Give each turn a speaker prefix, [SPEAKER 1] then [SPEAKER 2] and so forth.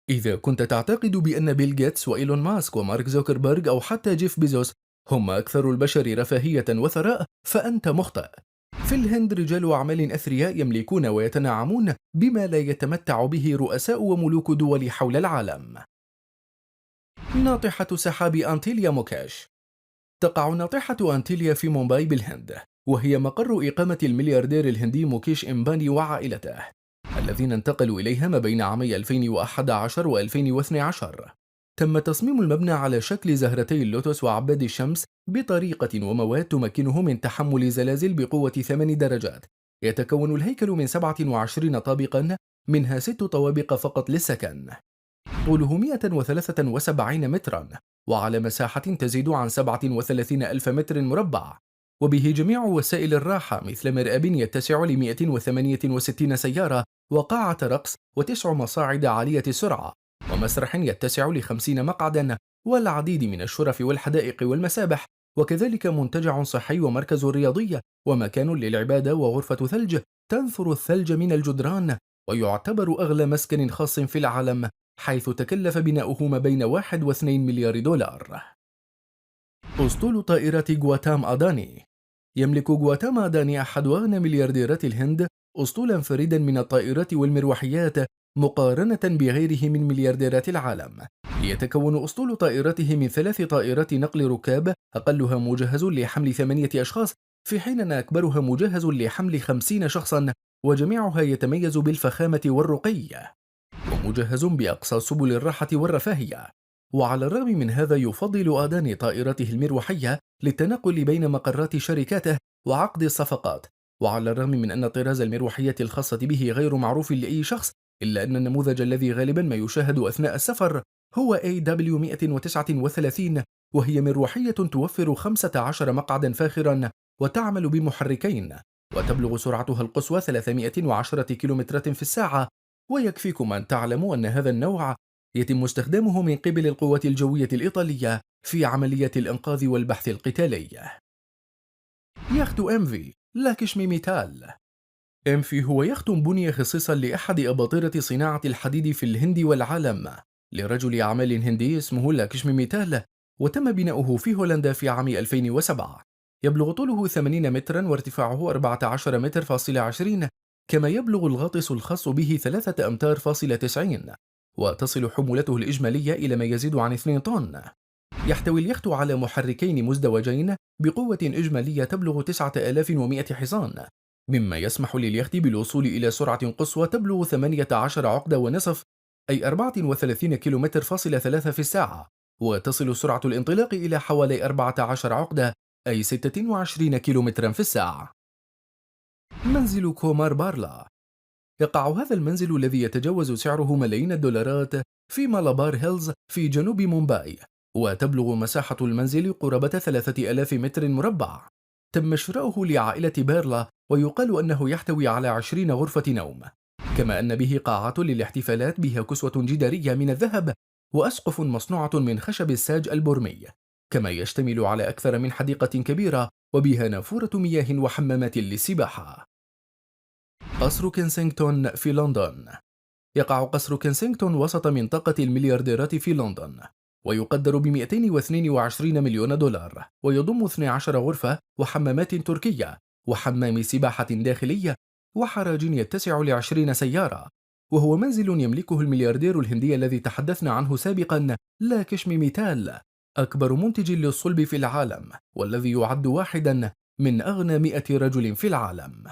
[SPEAKER 1] إذا كنت تعتقد بأن بيل جيتس وإيلون ماسك ومارك زوكربيرج أو حتى جيف بيزوس هم أكثر البشر رفاهية وثراء فأنت مخطئ. في الهند رجال أعمال أثرياء يملكون ويتنعمون بما لا يتمتع به رؤساء وملوك دول حول العالم. ناطحة سحاب أنتيليا موكاش. تقع ناطحة أنتيليا في مومباي بالهند، وهي مقر إقامة الملياردير الهندي موكيش إمباني وعائلته، الذين انتقلوا إليها ما بين عامي 2011 و2012. تم تصميم المبنى على شكل زهرتي اللوتس وعباد الشمس بطريقة ومواد تمكنه من تحمل زلازل بقوة 8 درجات. يتكون الهيكل من 27 طابقا، منها 6 طوابق فقط للسكن. طوله 173 مترا، وعلى مساحة تزيد عن 37 ألف متر مربع، وبه جميع وسائل الراحة مثل مرآب يتسع ل 168 سيارة، وقاعة رقص وتسع مصاعد عالية السرعة، ومسرح يتسع ل50 مقعدا، والعديد من الشرف والحدائق والمسابح، وكذلك منتجع صحي ومركز رياضي ومكان للعبادة وغرفة ثلج تنثر الثلج من الجدران، ويعتبر أغلى مسكن خاص في العالم، حيث تكلف بناؤه ما بين 1 و2 مليار دولار. أسطول طائرة غواتام أداني. يملك غواتام أداني أحد أغنى مليارديرات الهند أسطولا فريدا من الطائرات والمروحيات مقارنة بغيره من مليارديرات العالم. يتكون أسطول طائرته من 3 طائرات نقل ركاب، أقلها مجهز لحمل 8 أشخاص، في حين أن أكبرها مجهز لحمل 50 شخصا، وجميعها يتميز بالفخامة والرقي، ومجهز بأقصى سبل الراحة والرفاهية. وعلى الرغم من هذا يفضل آداني طائرته المروحية للتنقل بين مقرات شركاته وعقد الصفقات. وعلى الرغم من أن طراز المروحية الخاصة به غير معروف لأي شخص، إلا أن النموذج الذي غالبا ما يشاهد أثناء السفر هو AW139، وهي مروحية توفر 15 مقعدا فاخرا وتعمل بمحركين، وتبلغ سرعتها القصوى 310 كيلومترات في الساعة. ويكفيكم أن تعلموا أن هذا النوع يتم استخدامه من قبل القوات الجوية الإيطالية في عمليات الإنقاذ والبحث القتالي. يخت إمفي لاكشمي ميتال. إمفي هو يخت بني خصيصا لأحد أباطرة صناعة الحديد في الهند والعالم، لرجل أعمال هندي اسمه لاكشمي ميتال، وتم بناؤه في هولندا في عام 2007. يبلغ طوله 80 مترا وارتفاعه 14 متر فاصل 20، كما يبلغ الغاطس الخاص به 3 أمتار فاصل 90، وتصل حمولته الإجمالية إلى ما يزيد عن 2 طن. يحتوي اليخت على محركين مزدوجين بقوة إجمالية تبلغ 9100 حصان، مما يسمح لليخت بالوصول إلى سرعة قصوى تبلغ 18 عقدة ونصف، أي 34 كيلومتر فاصل 3 في الساعة، وتصل سرعة الانطلاق إلى حوالي 14 عقدة، أي 26 كيلومترا في الساعة. منزل كومار بارلا. يقع هذا المنزل الذي يتجاوز سعره ملايين الدولارات في مالابار هيلز في جنوب مومباي، وتبلغ مساحة المنزل قرابة 3000 متر مربع. تم شراؤه لعائلة بيرلا، ويقال أنه يحتوي على 20 غرفة نوم، كما أن به قاعات للاحتفالات بها كسوة جدارية من الذهب، وأسقف مصنوعة من خشب الساج البرمي، كما يشتمل على أكثر من حديقة كبيرة وبها نافورة مياه وحمامات للسباحة. قصر كنسينغتون في لندن. يقع قصر كنسينغتون وسط منطقة المليارديرات في لندن، ويقدر ب 222 مليون دولار، ويضم 12 غرفة وحمامات تركية وحمام سباحة داخلية وحراج يتسع ل20 سيارة. وهو منزل يملكه الملياردير الهندي الذي تحدثنا عنه سابقا، لاكشمي ميتال، أكبر منتج للصلب في العالم، والذي يعد واحدا من أغنى 100 رجل في العالم.